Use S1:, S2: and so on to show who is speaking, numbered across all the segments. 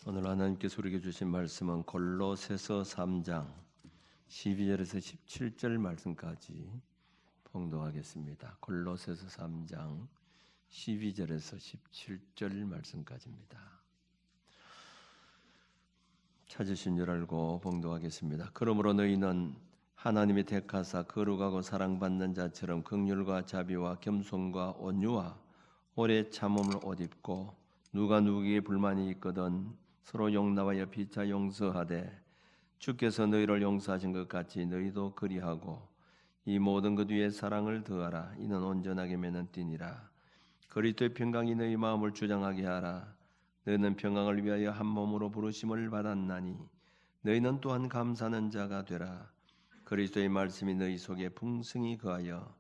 S1: 오늘 하나님께서 우리에게 주신 말씀은 골로새서 3장 12절에서 17절 말씀까지 봉독하겠습니다. 골로새서 3장 12절에서 17절 말씀까지입니다. 찾으신 줄 알고 봉독하겠습니다. 그러므로 너희는 하나님이 택하사 거룩하고 사랑받는 자처럼 긍휼과 자비와 겸손과 온유와 오래 참음을 옷 입고 누가 누구에게 불만이 있거든 서로 용납하여 피차 용서하되 주께서 너희를 용서하신 것 같이 너희도 그리하고 이 모든 것 위에 사랑을 더하라. 이는 온전하게 맺는 띠니라. 그리스도의 평강이 너희 마음을 주장하게 하라. 너희는 평강을 위하여 한 몸으로 부르심을 받았나니 너희는 또한 감사하는 자가 되라. 그리스도의 말씀이 너희 속에 풍성히 거하여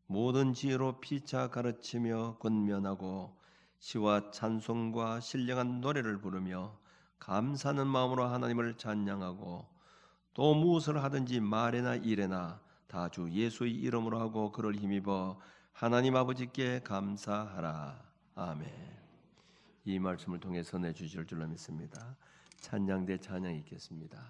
S1: 모든 지혜로 피차 가르치며 권면하고 시와 찬송과 신령한 노래를 부르며 감사하는 마음으로 하나님을 찬양하고 또 무엇을 하든지 말에나 일에나 다 주 예수의 이름으로 하고 그를 힘입어 하나님 아버지께 감사하라. 아멘. 이 말씀을 통해 선해 주실 줄로 믿습니다. 찬양대 찬양 있겠습니다.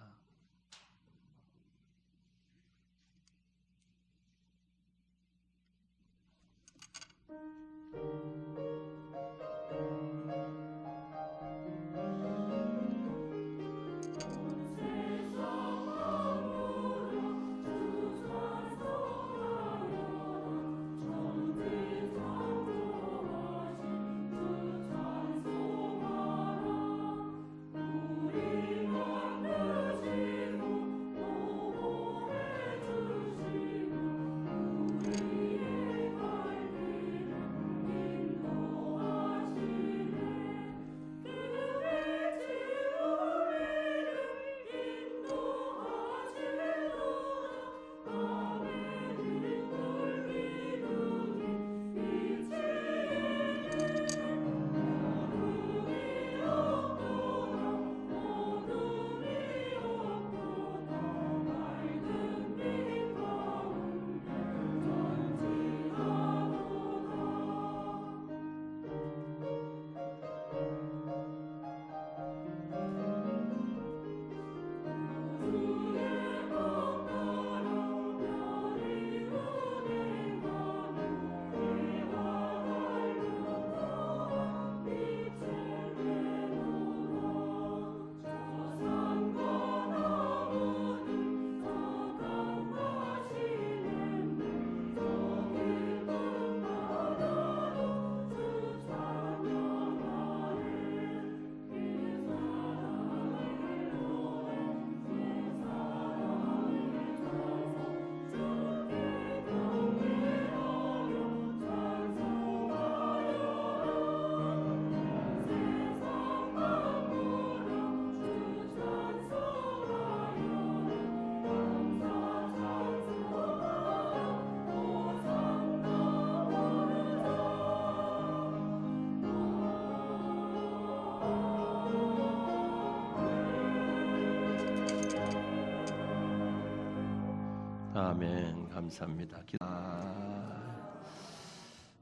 S1: 아멘. 감사합니다.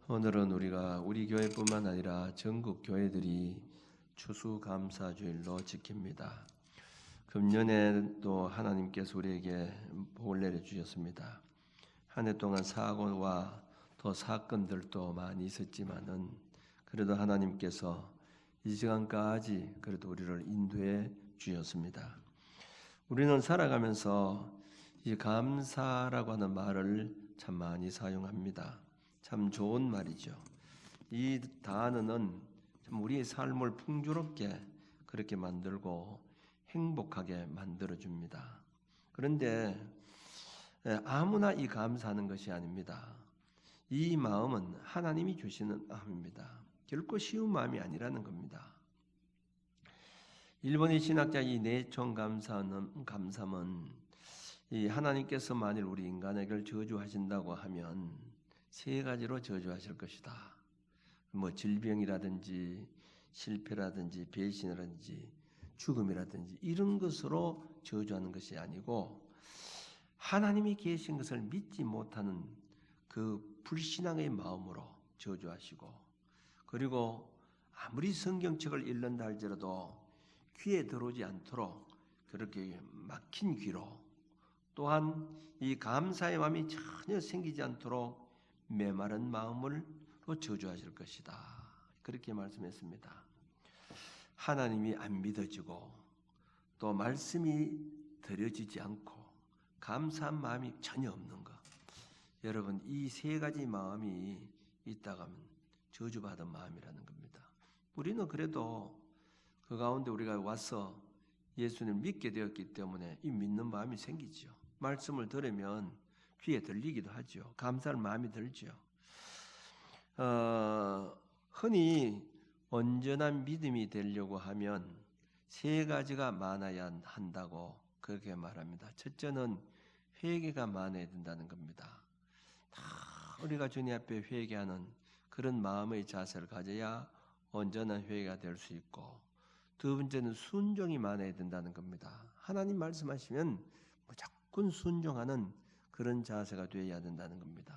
S1: 오늘은 우리 교회뿐만 아니라 전국 교회들이 추수감사주일로 지킵니다. 금년에도 하나님께서 우리에게 복을 내려주셨습니다. 한 해 동안 사고와 또 사건들도 많이 있었지만은 그래도 하나님께서 이 시간까지 그래도 우리를 인도해 주셨습니다. 우리는 살아가면서 이 감사라고 하는 말을 참 많이 사용합니다. 참 좋은 말이죠. 이 단어는 참 우리의 삶을 풍요롭게 그렇게 만들고 행복하게 만들어줍니다. 그런데 아무나 이 감사하는 것이 아닙니다. 이 마음은 하나님이 주시는 마음입니다. 결코 쉬운 마음이 아니라는 겁니다. 일본의 신학자 이 네촌 감삼은 이 하나님께서 만일 우리 인간에게 저주하신다고 하면 세 가지로 저주하실 것이다. 뭐 질병이라든지 실패라든지 배신이라든지 죽음이라든지 이런 것으로 저주하는 것이 아니고 하나님이 계신 것을 믿지 못하는 그 불신앙의 마음으로 저주하시고 그리고 아무리 성경책을 읽는다 할지라도 귀에 들어오지 않도록 그렇게 막힌 귀로, 또한 이 감사의 마음이 전혀 생기지 않도록 메마른 마음으로 저주하실 것이다. 그렇게 말씀했습니다. 하나님이 안 믿어지고 또 말씀이 드려지지 않고 감사한 마음이 전혀 없는 것. 여러분, 이 세 가지 마음이 있다가 하면 저주받은 마음이라는 겁니다. 우리는 그래도 그 가운데 우리가 와서 예수님을 믿게 되었기 때문에 이 믿는 마음이 생기죠. 말씀을 들으면 귀에 들리기도 하죠. 감사할 마음이 들죠. 흔히 온전한 믿음이 되려고 하면 세 가지가 많아야 한다고 그렇게 말합니다. 첫째는 회개가 많아야 된다는 겁니다. 다 우리가 주님 앞에 회개하는 그런 마음의 자세를 가져야 온전한 회개가 될 수 있고, 두 번째는 순종이 많아야 된다는 겁니다. 하나님 말씀하시면 무조건 순종하는 그런 자세가 되어야 된다는 겁니다.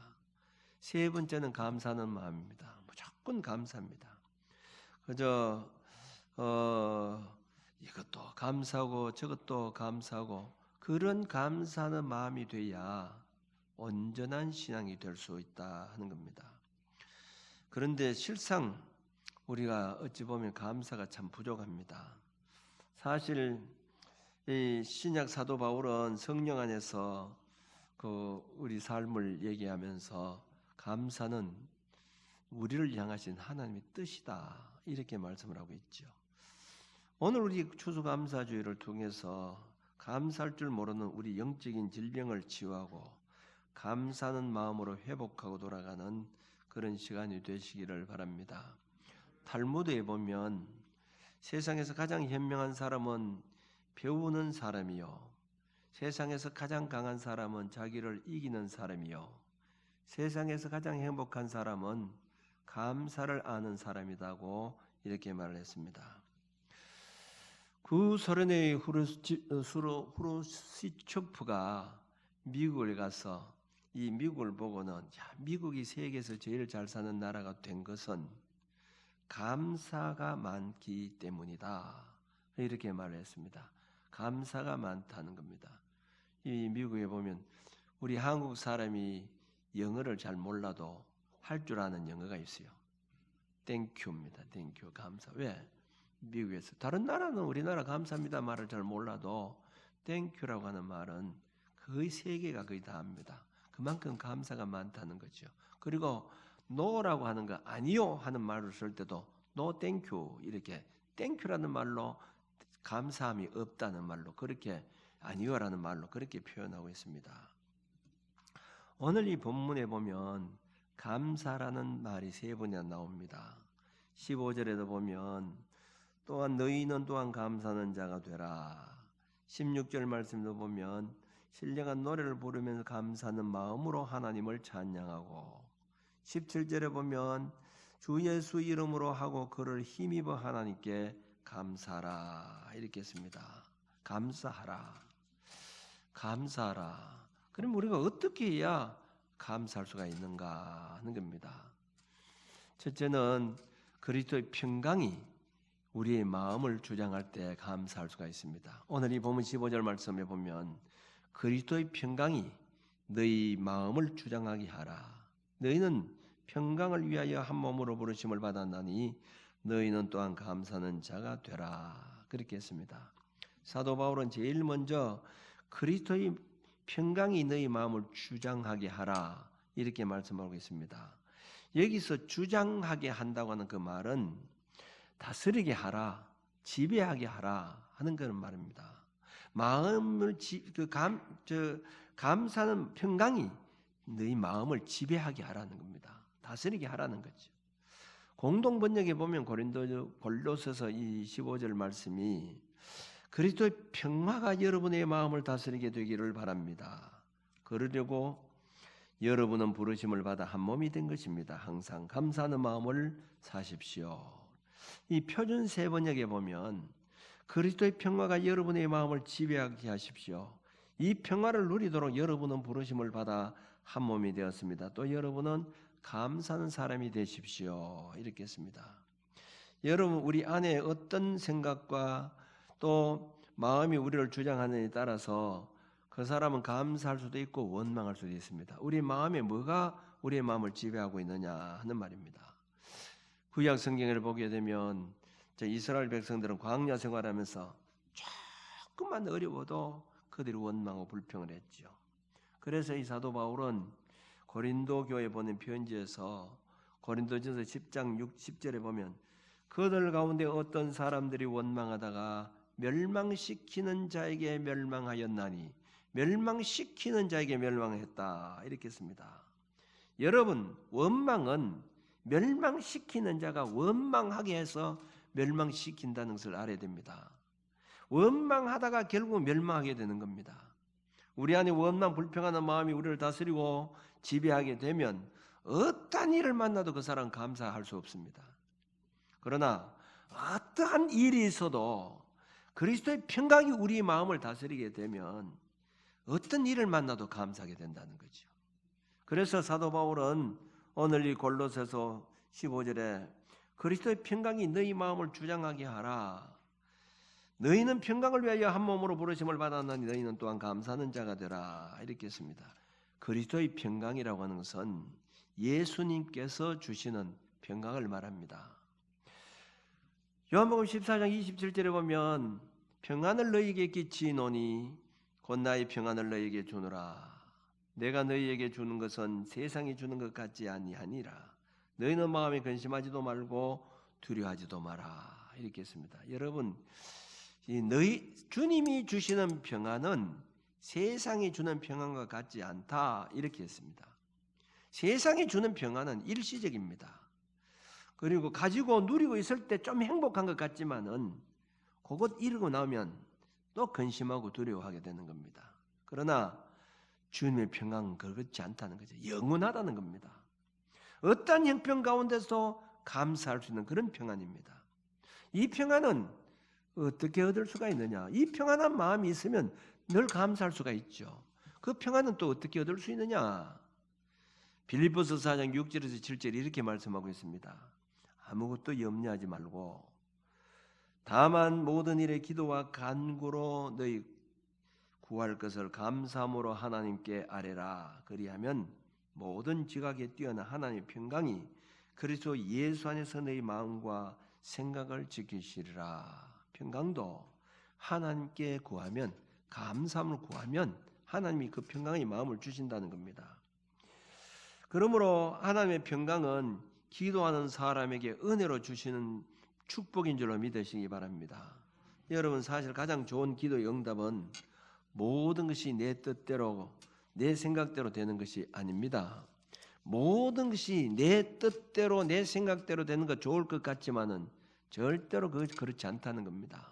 S1: 세 번째는 감사하는 마음입니다. 무조건 감사합니다. 그저 이것도 감사하고 저것도 감사하고 그런 감사하는 마음이 돼야 온전한 신앙이 될 수 있다 하는 겁니다. 그런데 실상 우리가 어찌 보면 감사가 참 부족합니다. 사실 이 신약 사도 바울은 성령 안에서 우리 삶을 얘기하면서 감사는 우리를 향하신 하나님의 뜻이다 이렇게 말씀을 하고 있죠. 오늘 우리 추수감사주의를 통해서 감사할 줄 모르는 우리 영적인 질병을 치유하고 감사하는 마음으로 회복하고 돌아가는 그런 시간이 되시기를 바랍니다. 탈무드에 보면 세상에서 가장 현명한 사람은 배우는 사람이요, 세상에서 가장 강한 사람은 자기를 이기는 사람이요, 세상에서 가장 행복한 사람은 감사를 아는 사람이라고 이렇게 말을 했습니다. 구소련의 후르시초프가 미국을 가서 이 미국을 보고는 미국이 세계에서 제일 잘 사는 나라가 된 것은 감사가 많기 때문이다 이렇게 말을 했습니다. 감사가 많다는 겁니다. 이 미국에 보면 우리 한국 사람이 영어를 잘 몰라도 할 줄 아는 영어가 있어요. 땡큐입니다. 땡큐, 감사. 왜? 미국에서. 다른 나라는 우리나라 감사합니다 말을 잘 몰라도 땡큐라고 하는 말은 거의 세계가 거의 다 합니다. 그만큼 감사가 많다는 거죠. 그리고 no라고 하는 거, 아니요 하는 말을 쓸 때도 no thank you, 이렇게 땡큐라는 말로 감사함이 없다는 말로, 그렇게 아니요라는 말로 그렇게 표현하고 있습니다. 오늘 이 본문에 보면 감사라는 말이 세 번이나 나옵니다. 15절에도 보면 또한 너희는 또한 감사하는 자가 되라. 16절 말씀도 보면 신령한 노래를 부르면서 감사하는 마음으로 하나님을 찬양하고, 17절에 보면 주 예수 이름으로 하고 그를 힘입어 하나님께 감사하라 이렇게 했습니다. 감사하라, 감사하라. 그럼 우리가 어떻게 해야 감사할 수가 있는가 하는 겁니다. 첫째는 그리스도의 평강이 우리의 마음을 주장할 때 감사할 수가 있습니다. 오늘 이 본문 15절 말씀에 보면 그리스도의 평강이 너희 마음을 주장하게 하라. 너희는 평강을 위하여 한 몸으로 부르심을 받았나니 너희는 또한 감사하는 자가 되라. 그렇게 했습니다. 사도 바울은 제일 먼저 그리스도의 평강이 너희 마음을 주장하게 하라 이렇게 말씀하고 있습니다. 여기서 주장하게 한다고 하는 그 말은 다스리게 하라, 지배하게 하라 하는 그런 말입니다. 마음을 감사하는 평강이 너희 마음을 지배하게 하라는 겁니다. 다스리게 하라는 거죠. 공동 번역에 보면 골로새서 이 15절 말씀이 그리스도의 평화가 여러분의 마음을 다스리게 되기를 바랍니다. 그러려고 여러분은 부르심을 받아 한 몸이 된 것입니다. 항상 감사하는 마음을 사십시오. 이 표준 세 번역에 보면 그리스도의 평화가 여러분의 마음을 지배하게 하십시오. 이 평화를 누리도록 여러분은 부르심을 받아 한 몸이 되었습니다. 또 여러분은 감사하는 사람이 되십시오. 이렇게 했습니다. 여러분, 우리 안에 어떤 생각과 또 마음이 우리를 주장하느냐에 따라서 그 사람은 감사할 수도 있고 원망할 수도 있습니다. 우리 마음에 뭐가 우리의 마음을 지배하고 있느냐 하는 말입니다. 구약 성경을 보게 되면 이스라엘 백성들은 광야 생활하면서 조금만 어려워도 그들이 원망하고 불평을 했죠. 그래서 이 사도 바울은 고린도 교회에 보낸 편지에서 고린도전서 10장 10절에 보면 그들 가운데 어떤 사람들이 원망하다가 멸망시키는 자에게 멸망하였나니 멸망시키는 자에게 멸망했다 이렇게 씁니다. 여러분, 원망은 멸망시키는 자가 원망하게 해서 멸망시킨다는 것을 알아야 됩니다. 원망하다가 결국 멸망하게 되는 겁니다. 우리 안에 원망, 불평하는 마음이 우리를 다스리고 지배하게 되면 어떠한 일을 만나도 그 사람은 감사할 수 없습니다. 그러나 어떠한 일이 있어도 그리스도의 평강이 우리 마음을 다스리게 되면 어떤 일을 만나도 감사하게 된다는 거죠. 그래서 사도 바울은 오늘 이 골로새서 15절에 그리스도의 평강이 너희 마음을 주장하게 하라. 너희는 평강을 위하여 한 몸으로 부르심을 받았나니 너희는 또한 감사하는 자가 되라 이렇게 했습니다. 그리스도의 평강이라고 하는 것은 예수님께서 주시는 평강을 말합니다. 요한복음 14장 27절에 보면 평안을 너희에게 끼치노니 곧 나의 평안을 너희에게 주노라. 내가 너희에게 주는 것은 세상이 주는 것 같지 아니하니라. 너희는 마음에 근심하지도 말고 두려워하지도 마라 이렇게 했습니다. 여러분, 너희 주님이 주시는 평안은 세상이 주는 평안과 같지 않다 이렇게 했습니다. 세상이 주는 평안은 일시적입니다. 그리고 가지고 누리고 있을 때 좀 행복한 것 같지만은 그것 이루고 나면 또 근심하고 두려워하게 되는 겁니다. 그러나 주님의 평안은 그렇지 않다는 거죠. 영원하다는 겁니다. 어떠한 형편 가운데서 감사할 수 있는 그런 평안입니다. 이 평안은 어떻게 얻을 수가 있느냐? 이 평안한 마음이 있으면 늘 감사할 수가 있죠. 그 평안은 또 어떻게 얻을 수 있느냐? 빌립보서 4장 6절에서 7절 이렇게 말씀하고 있습니다. 아무것도 염려하지 말고 다만 모든 일에 기도와 간구로 너희 구할 것을 감사함으로 하나님께 아뢰라. 그리하면 모든 지각에 뛰어난 하나님의 평강이 그리스도 예수 안에서 너희 마음과 생각을 지키시리라. 평강도 하나님께 구하면, 감사함을 구하면 하나님이 그 평강의 마음을 주신다는 겁니다. 그러므로 하나님의 평강은 기도하는 사람에게 은혜로 주시는 축복인 줄로 믿으시기 바랍니다. 여러분, 사실 가장 좋은 기도의 응답은 모든 것이 내 뜻대로, 내 생각대로 되는 것이 아닙니다. 모든 것이 내 뜻대로, 내 생각대로 되는 거 좋을 것 같지만은 절대로 그렇지 않다는 겁니다.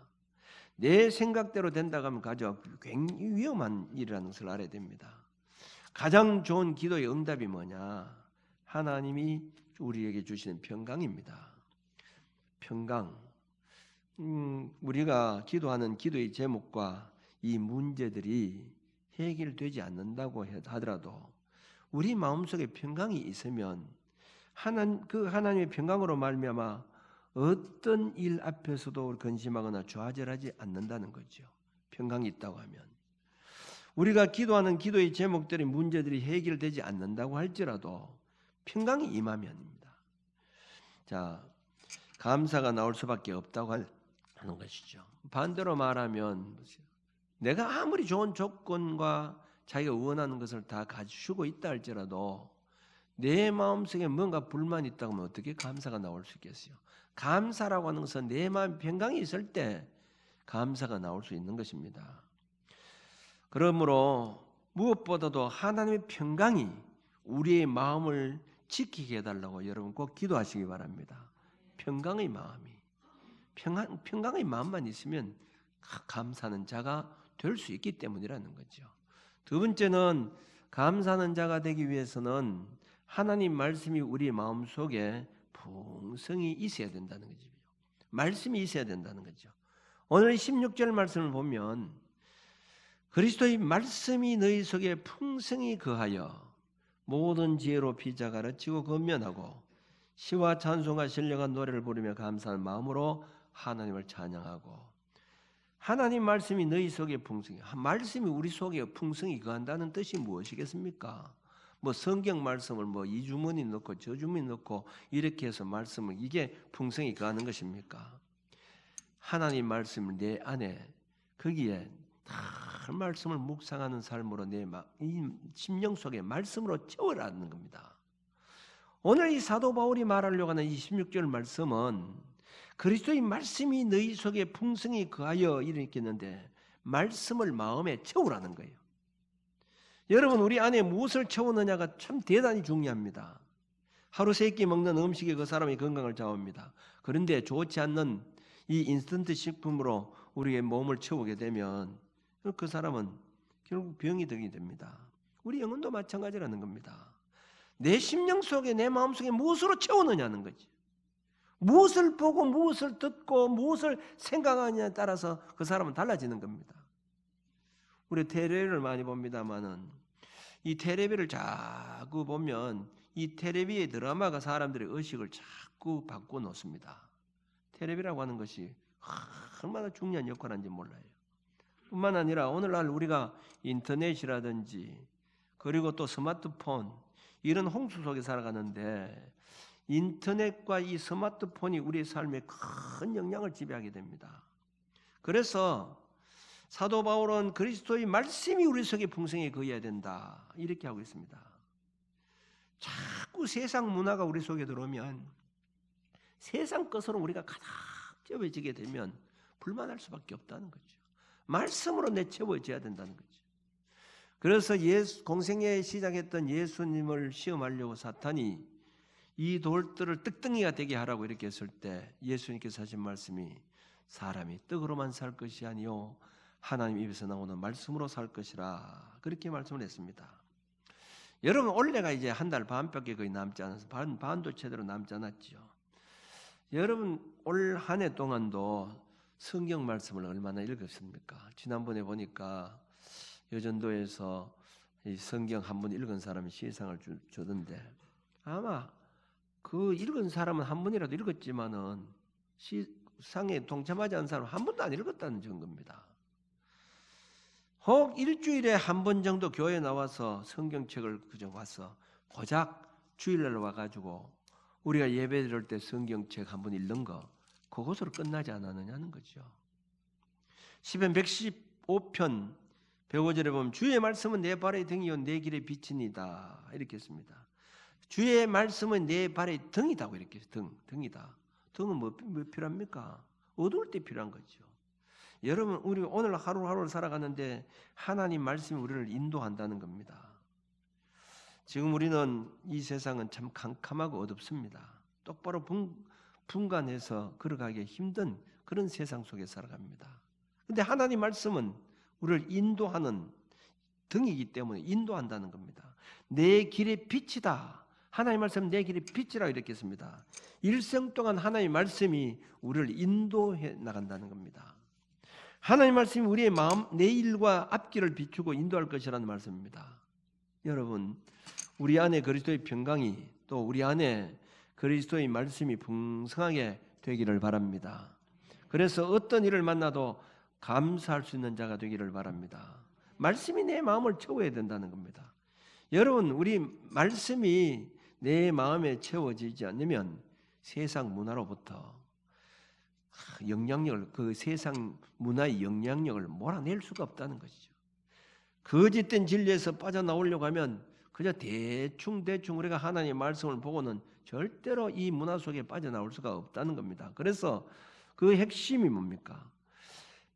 S1: 내 생각대로 된다고 하면 가져 굉장히 위험한 일이라는 것을 알아야 됩니다. 가장 좋은 기도의 응답이 뭐냐? 하나님이 우리에게 주시는 평강입니다. 평강. 우리가 기도하는 기도의 제목과 이 문제들이 해결되지 않는다고 하더라도 우리 마음속에 평강이 있으면 하나님의 평강으로 말미암아 어떤 일 앞에서도 근심하거나 좌절하지 않는다는 거죠. 평강이 있다고 하면. 우리가 기도하는 기도의 제목들이 문제들이 해결되지 않는다고 할지라도 평강이 임하면입니다. 자, 감사가 나올 수밖에 없다고 하는 것이죠. 반대로 말하면 내가 아무리 좋은 조건과 자기가 원하는 것을 다 가지고 있다 할지라도 내 마음속에 뭔가 불만이 있다고 하면 어떻게 감사가 나올 수 있겠어요? 감사라고 하는 것은 내 마음 평강이 있을 때 감사가 나올 수 있는 것입니다. 그러므로 무엇보다도 하나님의 평강이 우리의 마음을 지키게 해달라고 여러분 꼭 기도하시기 바랍니다. 평강의 마음이 평강의 마음만 있으면 감사하는 자가 될 수 있기 때문이라는 거죠. 두 번째는 감사하는 자가 되기 위해서는 하나님 말씀이 우리 마음속에 풍성히 있어야 된다는 거죠. 말씀이 있어야 된다는 거죠. 오늘 16절 말씀을 보면 그리스도의 말씀이 너희 속에 풍성히 거하여 모든 지혜로 피자 가르치고 권면하고 시와 찬송과 신령한 노래를 부르며 감사하는 마음으로 하나님을 찬양하고 하나님 말씀이 너희 속에 풍성히, 말씀이 우리 속에 풍성히 거한다는 뜻이 무엇이겠습니까? 뭐 성경 말씀을 뭐 이 주머니 넣고 저 주머니 넣고 이렇게 해서 말씀을 이게 풍성히 거하는 것입니까? 하나님 말씀을 내 안에 거기에 다 말씀을 묵상하는 삶으로 이 심령 속에 말씀으로 채워라는 겁니다. 오늘 이 사도 바울이 말하려고 하는 이 16절 말씀은 그리스도의 말씀이 너희 속에 풍성히 거하여 이렇게 했는데 말씀을 마음에 채우라는 거예요. 여러분, 우리 안에 무엇을 채우느냐가 참 대단히 중요합니다. 하루 세 끼 먹는 음식이 그 사람의 건강을 좌우합니다. 그런데 좋지 않는 이 인스턴트 식품으로 우리의 몸을 채우게 되면 그 사람은 결국 병이 되게 됩니다. 우리 영혼도 마찬가지라는 겁니다. 내 심령 속에 내 마음속에 무엇으로 채우느냐는 거지. 무엇을 보고 무엇을 듣고 무엇을 생각하느냐에 따라서 그 사람은 달라지는 겁니다. 우리 텔레비를 많이 봅니다만은 이 텔레비를 자꾸 보면 이 텔레비의 드라마가 사람들의 의식을 자꾸 바꿔 놓습니다. 텔레비라고 하는 것이 얼마나 중요한 역할을 하는지 몰라요. 뿐만 아니라 오늘날 우리가 인터넷이라든지 그리고 또 스마트폰 이런 홍수 속에 살아가는데 인터넷과 이 스마트폰이 우리의 삶에 큰 영향을 지배하게 됩니다. 그래서 사도 바울은 그리스도의 말씀이 우리 속에 풍성히 거해야 된다 이렇게 하고 있습니다. 자꾸 세상 문화가 우리 속에 들어오면 세상 것으로 우리가 가득 채워지게 되면 불만할 수밖에 없다는 거죠. 말씀으로 내채워져야 된다는 거죠. 그래서 공생애에 시작했던 예수님을 시험하려고 사탄이 이 돌들을 떡덩이가 되게 하라고 이렇게 했을 때 예수님께서 하신 말씀이 사람이 떡으로만 살 것이 아니요 하나님 입에서 나오는 말씀으로 살 것이라 그렇게 말씀을 했습니다. 여러분 올해가 이제 한 달 반밖에 거의 남지 않아서 반도 제대로 남지 않았죠. 여러분 올 한 해 동안도 성경 말씀을 얼마나 읽었습니까? 지난번에 보니까 여전도에서 이 성경 한 번 읽은 사람이 시상을 주던데 아마 그 읽은 사람은 한 번이라도 읽었지만은 시상에 동참하지 않은 사람은 한 번도 안 읽었다는 증거입니다. 혹 일주일에 한 번 정도 교회에 나와서 성경책을 그저 와서 고작 주일날 와가지고 우리가 예배 드릴 때 성경책 한 번 읽는 거 그것으로 끝나지 않았느냐는 거죠. 시편 115편 105절에 보면 주의 말씀은 내 발의 등이요 내 길의 빛이니이다 이렇게 했습니다. 주의 말씀은 내 발의 등이다 이렇게 등이다. 등은 뭐 필요합니까? 어두울 때 필요한 거죠. 여러분 우리 오늘 하루하루를 살아가는데 하나님 말씀이 우리를 인도한다는 겁니다. 지금 우리는 이 세상은 참 캄캄하고 어둡습니다. 똑바로 분간해서 걸어가기 힘든 그런 세상 속에 살아갑니다. 그런데 하나님 말씀은 우리를 인도하는 등이기 때문에 인도한다는 겁니다. 내 길의 빛이다. 하나님 말씀은 내 길의 빛이라고 이렇게 했습니다. 일생 동안 하나님 말씀이 우리를 인도해 나간다는 겁니다. 하나님 말씀이 우리의 마음, 내일과 앞길을 비추고 인도할 것이라는 말씀입니다. 여러분, 우리 안에 그리스도의 평강이 또 우리 안에 그리스도의 말씀이 풍성하게 되기를 바랍니다. 그래서 어떤 일을 만나도 감사할 수 있는 자가 되기를 바랍니다. 말씀이 내 마음을 채워야 된다는 겁니다. 여러분, 우리 말씀이 내 마음에 채워지지 않으면 세상 문화로부터 영향력을 그 세상 문화의 영향력을 몰아낼 수가 없다는 것이죠. 거짓된 진리에서 빠져나오려고 하면 그저 대충 우리가 하나님의 말씀을 보고는 절대로 이 문화 속에 빠져나올 수가 없다는 겁니다. 그래서 그 핵심이 뭡니까?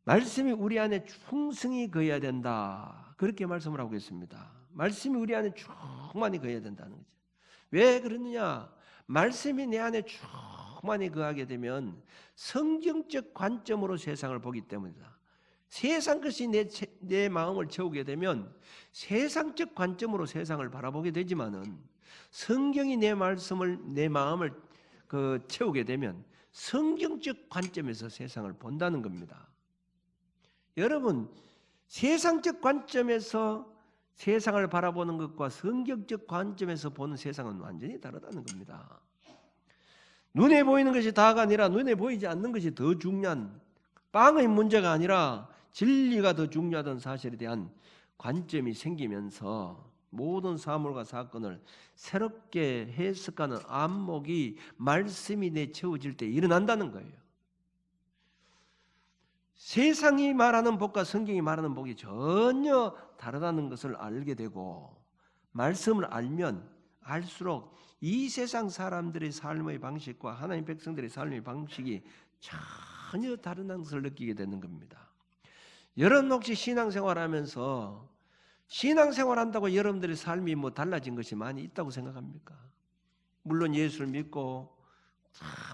S1: 말씀이 우리 안에 충성히 거해야 된다. 그렇게 말씀을 하고 있습니다. 말씀이 우리 안에 충만히 거해야 된다는 거죠. 왜 그러느냐? 말씀이 내 안에 충만히 거하게 되면 성경적 관점으로 세상을 보기 때문이다. 세상 것이 내 마음을 채우게 되면 세상적 관점으로 세상을 바라보게 되지만은 성경이 내 마음을 채우게 되면 성경적 관점에서 세상을 본다는 겁니다. 여러분, 세상적 관점에서 세상을 바라보는 것과 성경적 관점에서 보는 세상은 완전히 다르다는 겁니다. 눈에 보이는 것이 다가 아니라 눈에 보이지 않는 것이 더 중요한 빵의 문제가 아니라 진리가 더 중요하다는 사실에 대한 관점이 생기면서 모든 사물과 사건을 새롭게 해석하는 안목이 말씀이 내채워질 때 일어난다는 거예요. 세상이 말하는 복과 성경이 말하는 복이 전혀 다르다는 것을 알게 되고, 말씀을 알면 알수록 이 세상 사람들의 삶의 방식과 하나님 백성들의 삶의 방식이 전혀 다르다는 것을 느끼게 되는 겁니다. 여러분 혹시 신앙생활하면서 신앙생활한다고 여러분들의 삶이 뭐 달라진 것이 많이 있다고 생각합니까? 물론 예수를 믿고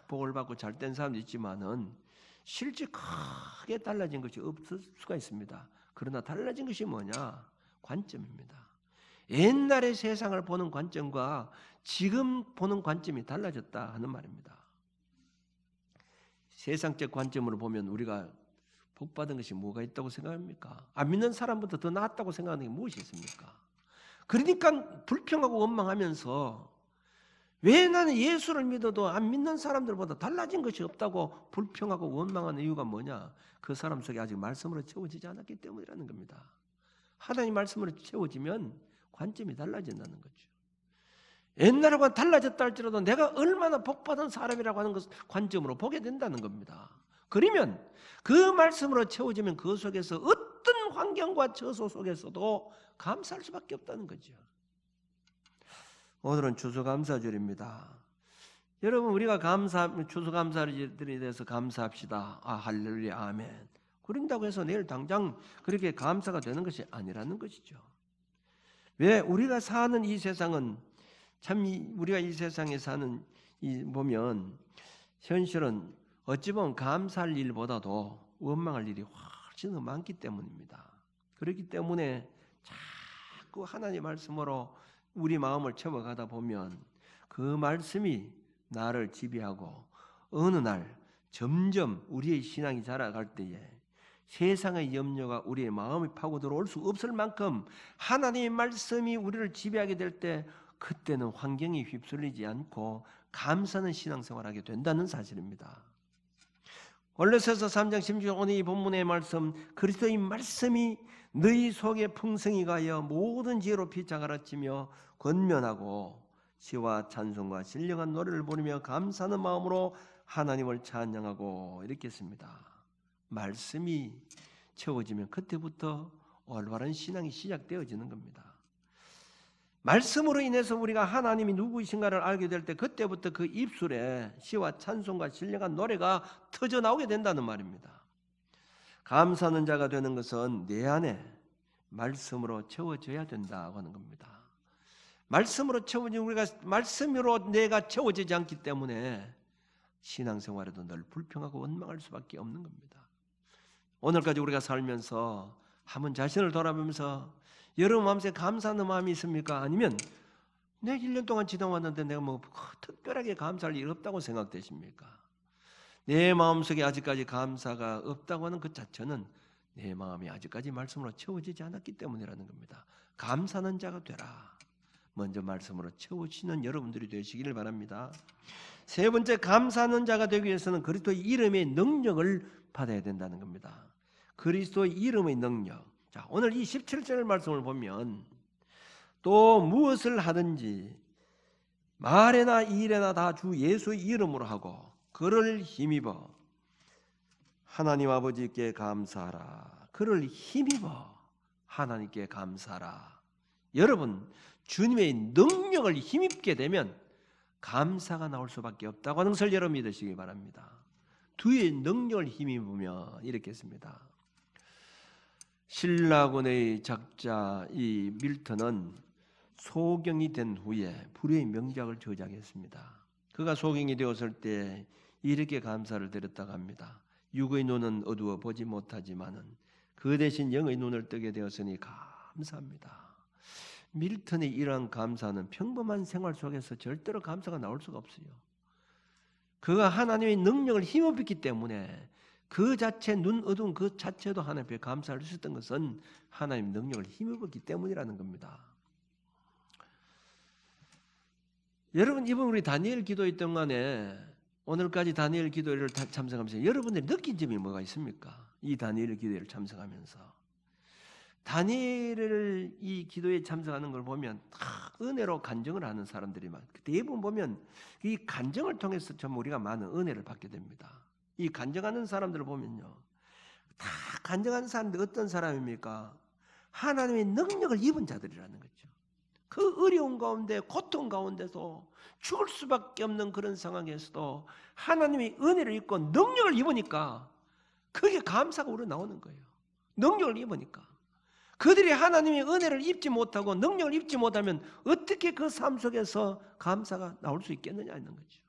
S1: 복을 받고 잘된 사람도 있지만은 실제 크게 달라진 것이 없을 수가 있습니다. 그러나 달라진 것이 뭐냐? 관점입니다. 옛날의 세상을 보는 관점과 지금 보는 관점이 달라졌다 하는 말입니다. 세상적 관점으로 보면 우리가 복받은 것이 뭐가 있다고 생각합니까? 안 믿는 사람보다 더 낫다고 생각하는 게 무엇이 있습니까? 그러니까 불평하고 원망하면서 왜 나는 예수를 믿어도 안 믿는 사람들보다 달라진 것이 없다고 불평하고 원망하는 이유가 뭐냐? 그 사람 속에 아직 말씀으로 채워지지 않았기 때문이라는 겁니다. 하나님 말씀으로 채워지면 관점이 달라진다는 거죠. 옛날과 달라졌다 할지라도 내가 얼마나 복받은 사람이라고 하는 것 관점으로 보게 된다는 겁니다. 그러면 그 말씀으로 채워지면 그 속에서 어떤 환경과 처소 속에서도 감사할 수밖에 없다는 거죠. 오늘은 추수감사절입니다. 여러분 우리가 추수감사절에 대해서 감사합시다. 할렐루야 아멘. 그런다고 해서 내일 당장 그렇게 감사가 되는 것이 아니라는 것이죠. 왜? 우리가 사는 이 세상은 참 우리가 이 세상에 사는 보면 현실은 어찌 보면 감사할 일보다도 원망할 일이 훨씬 더 많기 때문입니다. 그렇기 때문에 자꾸 하나님의 말씀으로 우리 마음을 채워가다 보면 그 말씀이 나를 지배하고 어느 날 점점 우리의 신앙이 자라갈 때에 세상의 염려가 우리의 마음에 파고 들어올 수 없을 만큼 하나님의 말씀이 우리를 지배하게 될 때 그때는 환경이 휩쓸리지 않고 감사하는 신앙생활을 하게 된다는 사실입니다. 골로새서 3장 16절 오늘 이 본문의 말씀 그리스도의 말씀이 너희 속에 풍성히 가여 모든 지혜로 피차가라치며 권면하고 시와 찬송과 신령한 노래를 부르며 감사하는 마음으로 하나님을 찬양하고 이렇게 했습니다. 말씀이 채워지면 그때부터 올바른 신앙이 시작되어지는 겁니다. 말씀으로 인해서 우리가 하나님이 누구이신가를 알게 될 때 그때부터 그 입술에 시와 찬송과 신령한 노래가 터져 나오게 된다는 말입니다. 감사하는 자가 되는 것은 내 안에 말씀으로 채워져야 된다고 하는 겁니다. 말씀으로 채워진 우리가 말씀으로 내가 채워지지 않기 때문에 신앙생활에도 늘 불평하고 원망할 수밖에 없는 겁니다. 오늘까지 우리가 살면서 한번 자신을 돌아보면서 여러분 마음속에 감사하는 마음이 있습니까? 아니면 내 1년 동안 지나왔는데 내가 뭐 특별하게 감사할 일 없다고 생각되십니까? 내 마음속에 아직까지 감사가 없다고 하는 그 자체는 내 마음이 아직까지 말씀으로 채워지지 않았기 때문이라는 겁니다. 감사하는 자가 되라. 먼저 말씀으로 채워지는 여러분들이 되시기를 바랍니다. 세 번째, 감사하는 자가 되기 위해서는 그리스도의 이름의 능력을 받아야 된다는 겁니다. 그리스도의 이름의 능력. 자, 오늘 이 17절 말씀을 보면 또 무엇을 하든지 말에나 일에나 다 주 예수의 이름으로 하고 그를 힘입어 하나님 아버지께 감사하라. 그를 힘입어 하나님께 감사하라. 여러분 주님의 능력을 힘입게 되면 감사가 나올 수밖에 없다고 하는 것을 여러분 믿으시기 바랍니다. 주의 능력을 힘입으면 이렇게 했습니다. 신라군의 작자 이 밀턴은 소경이 된 후에 불의의 명작을 저작했습니다. 그가 소경이 되었을 때 이렇게 감사를 드렸다고 합니다. 육의 눈은 어두워 보지 못하지만은 그 대신 영의 눈을 뜨게 되었으니 감사합니다. 밀턴의 이러한 감사는 평범한 생활 속에서 절대로 감사가 나올 수가 없어요. 그가 하나님의 능력을 힘입었기 때문에 그 자체 눈 어두운 그 자체도 하나님 앞에 감사할 수 있었던 것은 하나님의 능력을 힘입었기 때문이라는 겁니다. 여러분 이번 우리 다니엘 기도회 동안에 오늘까지 다니엘 기도회를 참석하면서 여러분들이 느낀 점이 뭐가 있습니까? 이 다니엘 기도회를 참석하면서 다니엘을 이 기도에 참석하는 걸 보면 다 은혜로 간증을 하는 사람들이 많아요. 대부분 보면 이 간증을 통해서 좀 우리가 많은 은혜를 받게 됩니다. 이 간증하는 사람들을 보면요, 다 간증하는 사람들 어떤 사람입니까? 하나님의 능력을 입은 자들이라는 거죠. 그 어려운 가운데, 고통 가운데서 죽을 수밖에 없는 그런 상황에서도 하나님의 은혜를 입고 능력을 입으니까 그게 감사가 우러나오는 거예요. 능력을 입으니까. 그들이 하나님의 은혜를 입지 못하고 능력을 입지 못하면 어떻게 그 삶 속에서 감사가 나올 수 있겠느냐 하는 거죠.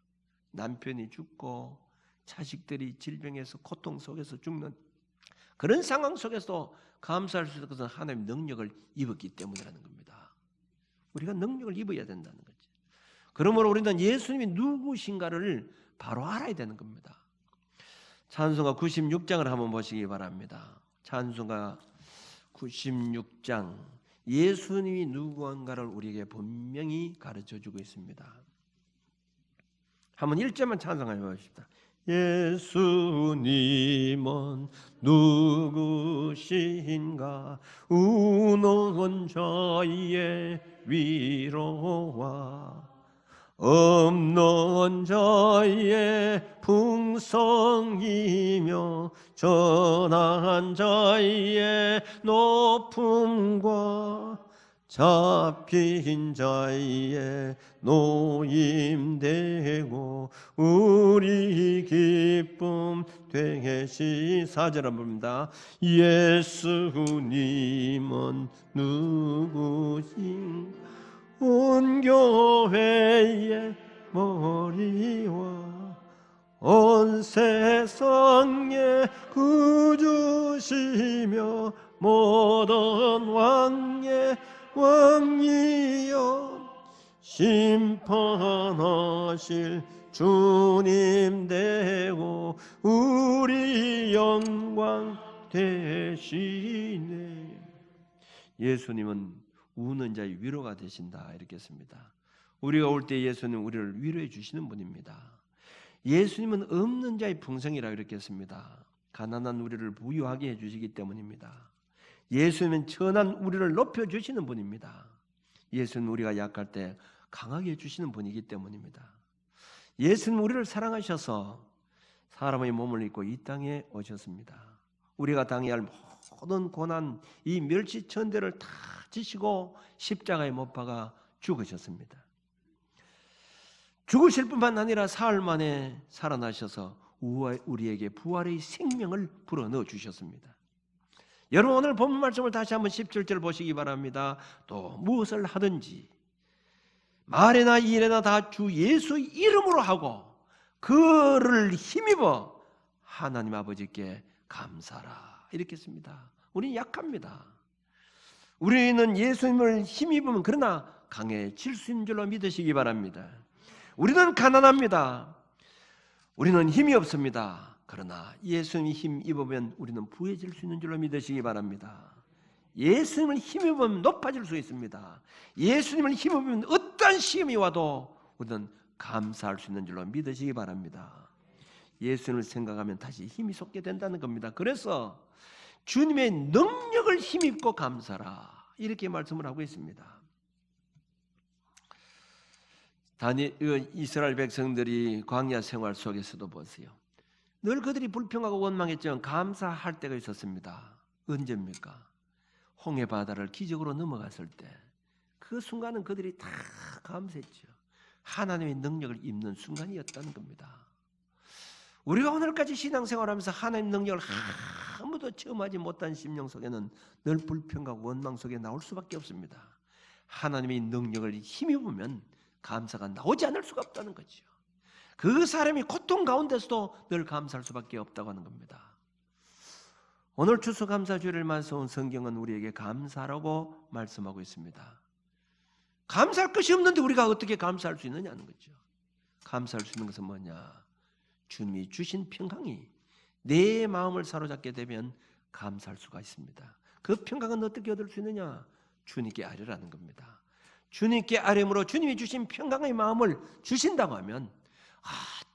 S1: 남편이 죽고 자식들이 질병에서 고통 속에서 죽는 그런 상황 속에서 감사할 수 있는 것은 하나님의 능력을 입었기 때문이라는 겁니다. 우리가 능력을 입어야 된다는 거죠. 그러므로 우리는 예수님이 누구신가를 바로 알아야 되는 겁니다. 찬송가 96장을 한번 보시기 바랍니다. 찬송가 96장, 예수님이 누구인가를 우리에게 분명히 가르쳐주고 있습니다. 한번 1절만 찬송해 보십시다. 예수님은 누구신가, 우는 자의 위로와 없는 자의 풍성이며 전한 자의 높음과 잡힌 자의 노임되고 우리 기쁨 되시. 4절 한번 봅니다. 예수님은 누구신가, 온 교회의 머리와 온 세상의 구주시며 모든 왕의 왕이여 심판하실 주님 되고 우리 영광 되시네. 예수님은 우는 자의 위로가 되신다 이렇게 했습니다. 우리가 올 때 예수님은 우리를 위로해 주시는 분입니다. 예수님은 없는 자의 풍성이라고 이렇게 했습니다. 가난한 우리를 부유하게 해주시기 때문입니다. 예수님은 천한 우리를 높여주시는 분입니다. 예수님은 우리가 약할 때 강하게 해주시는 분이기 때문입니다. 예수님은 우리를 사랑하셔서 사람의 몸을 입고 이 땅에 오셨습니다. 우리가 당해야 할 모든 고난, 이 멸시천대를 다 지시고 십자가에 못 박아 죽으셨습니다. 죽으실 뿐만 아니라 사흘 만에 살아나셔서 우리에게 부활의 생명을 불어넣어 주셨습니다. 여러분, 오늘 본문 말씀을 다시 한번 17절 보시기 바랍니다. 또 무엇을 하든지 말이나 일이나 다 주 예수의 이름으로 하고 그를 힘입어 하나님 아버지께 감사하라 이렇게 했습니다. 우리는 약합니다. 우리는 예수님을 힘입으면 그러나 강해질 수 있는 줄로 믿으시기 바랍니다. 우리는 가난합니다. 우리는 힘이 없습니다. 그러나 예수님이 힘 입으면 우리는 부해질 수 있는 줄로 믿으시기 바랍니다. 예수님을 힘입으면 높아질 수 있습니다. 예수님을 힘입으면 어떠한 시험이 와도 우리는 감사할 수 있는 줄로 믿으시기 바랍니다. 예수님을 생각하면 다시 힘이 솟게 된다는 겁니다. 그래서 주님의 능력을 힘입고 감사라 이렇게 말씀을 하고 있습니다. 이스라엘 백성들이 광야 생활 속에서도 보세요. 늘 그들이 불평하고 원망했지만 감사할 때가 있었습니다. 언제입니까? 홍해 바다를 기적으로 넘어갔을 때 그 순간은 그들이 다 감사했죠. 하나님의 능력을 입는 순간이었다는 겁니다. 우리가 오늘까지 신앙생활하면서 하나님의 능력을 아무도 체험하지 못한 심령 속에는 늘 불평과 원망 속에 나올 수밖에 없습니다. 하나님의 능력을 힘입으면 감사가 나오지 않을 수가 없다는 거죠. 그 사람이 고통 가운데서도 늘 감사할 수밖에 없다고 하는 겁니다. 오늘 추수감사주일을 말씀한 성경은 우리에게 감사라고 말씀하고 있습니다. 감사할 것이 없는데 우리가 어떻게 감사할 수 있느냐는 거죠. 감사할 수 있는 것은 뭐냐? 주님이 주신 평강이 내 마음을 사로잡게 되면 감사할 수가 있습니다. 그 평강은 어떻게 얻을 수 있느냐? 주님께 아뢰라는 겁니다. 주님께 아뢰므로 주님이 주신 평강의 마음을 주신다고 하면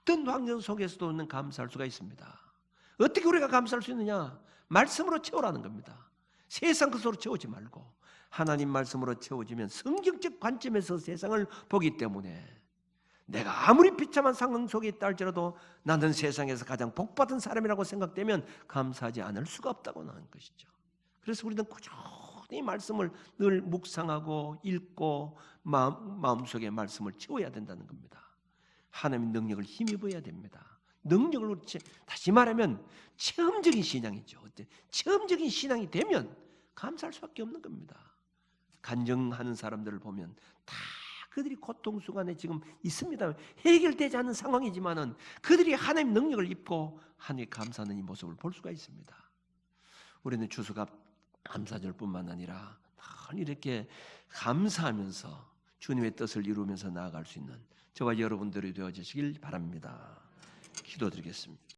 S1: 어떤 환경 속에서도 감사할 수가 있습니다. 어떻게 우리가 감사할 수 있느냐? 말씀으로 채우라는 겁니다. 세상 것으로 채우지 말고 하나님 말씀으로 채워지면 성경적 관점에서 세상을 보기 때문에 내가 아무리 비참한 상황 속에 있다 할지라도 나는 세상에서 가장 복받은 사람이라고 생각되면 감사하지 않을 수가 없다고 하는 것이죠. 그래서 우리는 꾸준히 말씀을 늘 묵상하고 읽고 마음속에 말씀을 채워야 된다는 겁니다. 하나님의 능력을 힘입어야 됩니다. 능력을 다시 말하면 체험적인 신앙이죠. 체험적인 신앙이 되면 감사할 수밖에 없는 겁니다. 간증하는 사람들을 보면 다 그들이 고통 속안에 지금 있습니다. 해결되지 않는 상황이지만은 그들이 하나님의 능력을 입고 하나님께 감사하는 이 모습을 볼 수가 있습니다. 우리는 추수감 감사절뿐만 아니라 늘 이렇게 감사하면서 주님의 뜻을 이루면서 나아갈 수 있는 저와 여러분들이 되어주시길 바랍니다. 기도드리겠습니다.